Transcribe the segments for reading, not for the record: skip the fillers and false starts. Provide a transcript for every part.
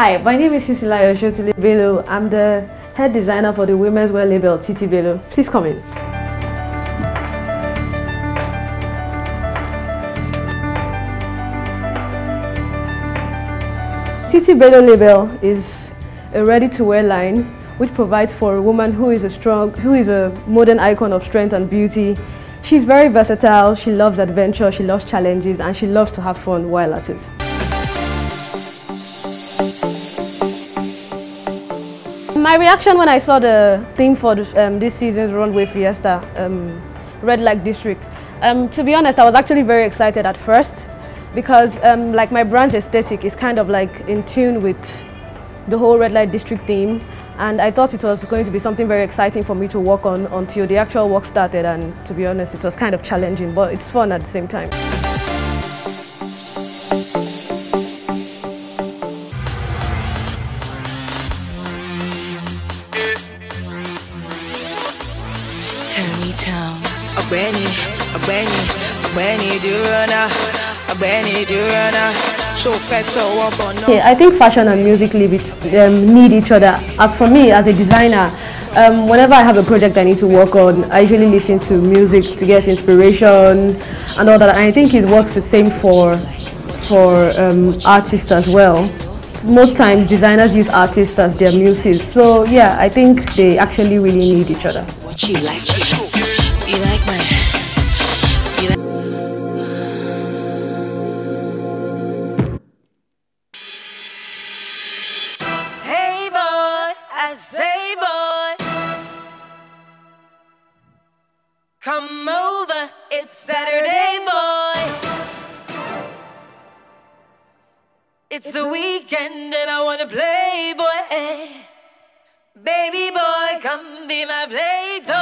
Hi, my name is Cecilia Oshotile Bello. I'm the head designer for the women's wear label Titi Bello. Please come in. Titi Bello label is a ready-to-wear line which provides for a woman who is a modern icon of strength and beauty. She's very versatile, she loves adventure, she loves challenges, and she loves to have fun while at it. My reaction when I saw the theme for this season's Runway Fiesta, Red Light District, to be honest, I was actually very excited at first because like my brand's aesthetic is kind of like in tune with the whole Red Light District theme, and I thought it was going to be something very exciting for me to work on until the actual work started, and to be honest, it was kind of challenging, but it's fun at the same time. Tony Towns, Benny Durana, Benny Durana. Okay, I think fashion and music need each other. As for me, as a designer, whenever I have a project I need to work on, I usually listen to music to get inspiration and all that. And I think it works the same for artists as well. Most times, designers use artists as their muses. So yeah, I think they actually really need each other. What you like my. Hey boy, I say boy, come over, it's Saturday boy. It's the weekend and I wanna play boy. Baby boy, come be my play toy.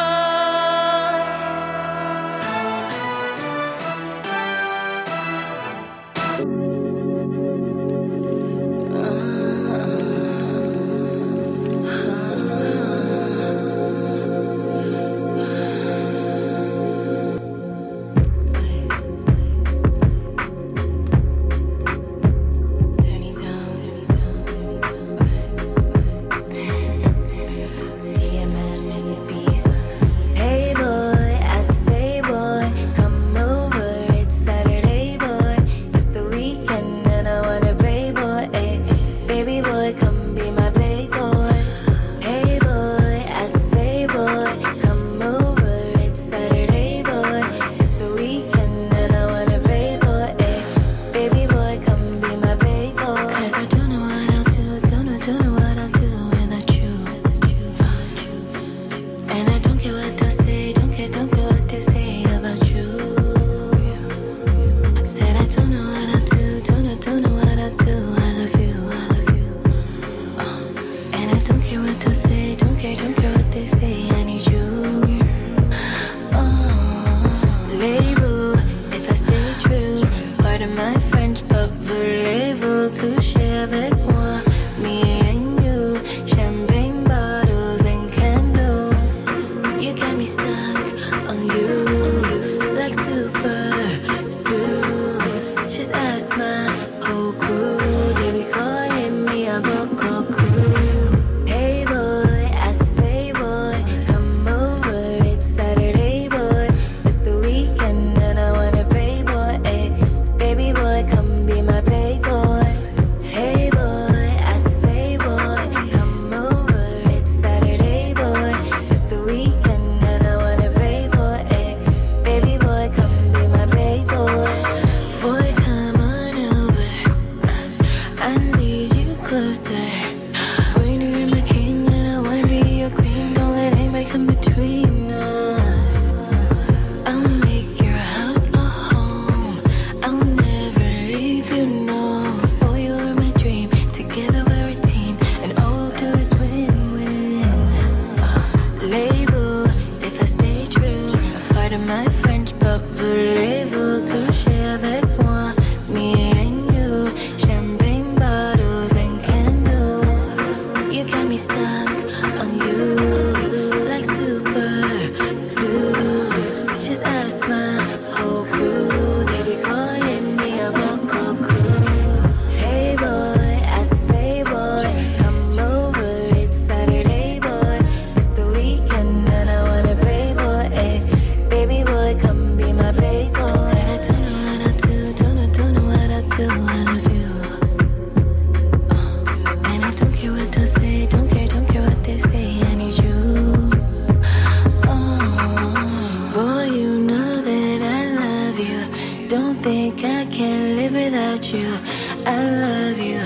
Don't think I can live without you. I love you,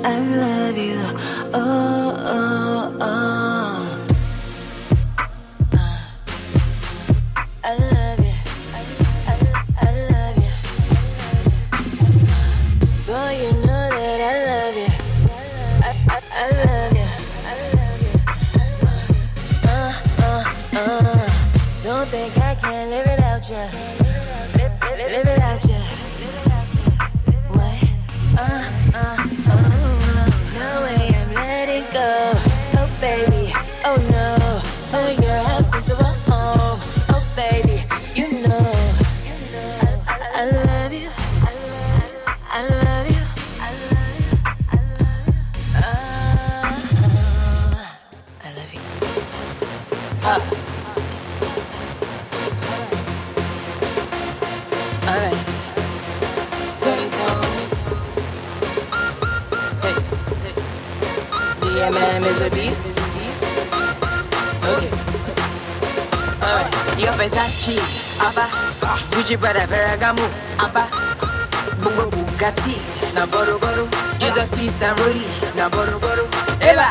I love you. Oh, oh, oh. I love you, I love you. Boy, you know that I love you. I love you, I love you. Don't think I can live without you. Live without you. What? No way I'm letting go. Oh baby, oh no. Turn your house into a home. Oh baby, you know. I love you. I love you. I love you. Alright. 20 tones. Hey. DMM is a beast. Okay. Alright. Yo Versace, Abba. Gucci Prada Ferragamo, Abba. Bungo Bugatti, na Boro Boro. Jesus peace and Rolly, na Boro Boro. Eba.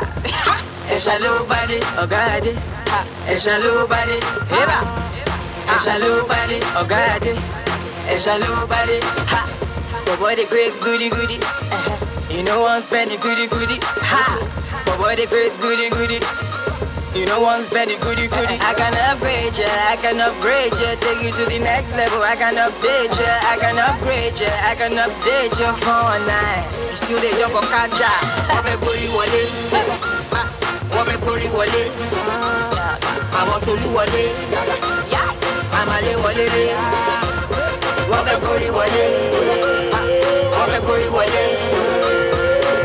Shallow body, oh God. Shallow body, Eba. Shallow body, oh God. Shallow body, ha. For body great goody goody. You know one spend the goody goody. Ha. For body great goody goody. You know one spend the goody goody. I can upgrade ya, I can upgrade ya. Take you to the next level. I can update ya, I can upgrade ya, I can update your phone line. You still they jump on Kaja. Wabe booty wale, wabe booty wale. I'm on to you wale. I'm a le wale. Wabe booty wale, wabe booty wale.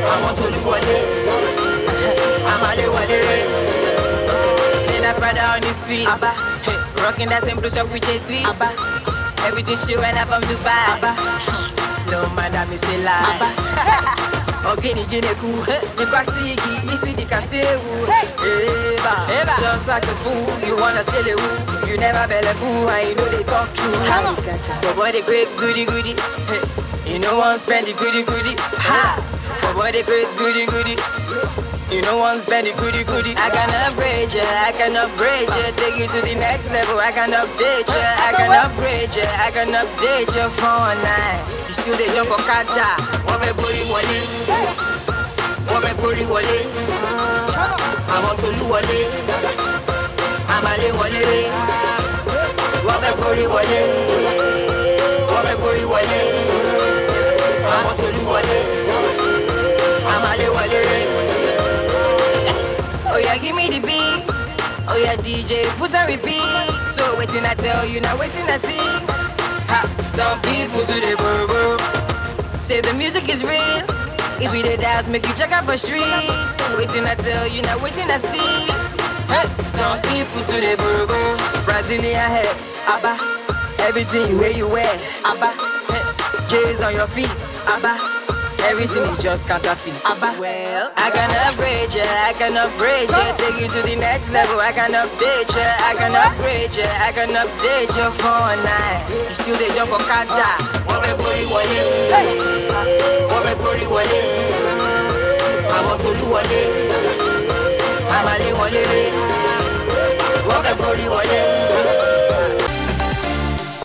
I'm on to you wale. I'm a le wale. See that brother on the streets, Abba. Hey, rocking that same blue top with JC, Abba. Everything she went up from Dubai, Abba. No man that me say lie, Abba. Ogini gine ku, nikwa sigi, isi dikasewu. Eba, just like a fool, you wanna scale it. You never belle fool, and you know they talk true. But boy they great goody goody. You know one spend the goody goody. Ha! But boy they great goody goody. You know one spend the goody goody. I can upgrade ya, I can upgrade ya. Take you to the next level. I can update ya, I can upgrade ya, I can update your phone line. You still they jump on Kaja. Wabe booty wale, wabe booty wale. I'm on to you wale, I'm a le wale. Wabe booty wale, wabe booty wale. I'm on to you wale, I'm a le wale. Oh yeah, give me the beat. Oh yeah, DJ, put on repeat. So waiting I tell you, now waiting I see. Ha, some people to the burger. Say the music is real. If we the dance, make you check out for street. Waiting I tell you, now waiting I see. Hey, some people to the burger. Brazilian head, Abba. Everything where you wear, Abba. Hey, J's on your feet, Abba. Everything is just counterfeit, Abba. Well, I can upgrade ya, I can upgrade ya. Take you to the next level. I can update ya, I can upgrade ya, I can update your phone line. You still they jump on Kaja. Wabe booty wale, wabe booty wale. I'm on to you wale, I'm a le wale. Wabe booty wale.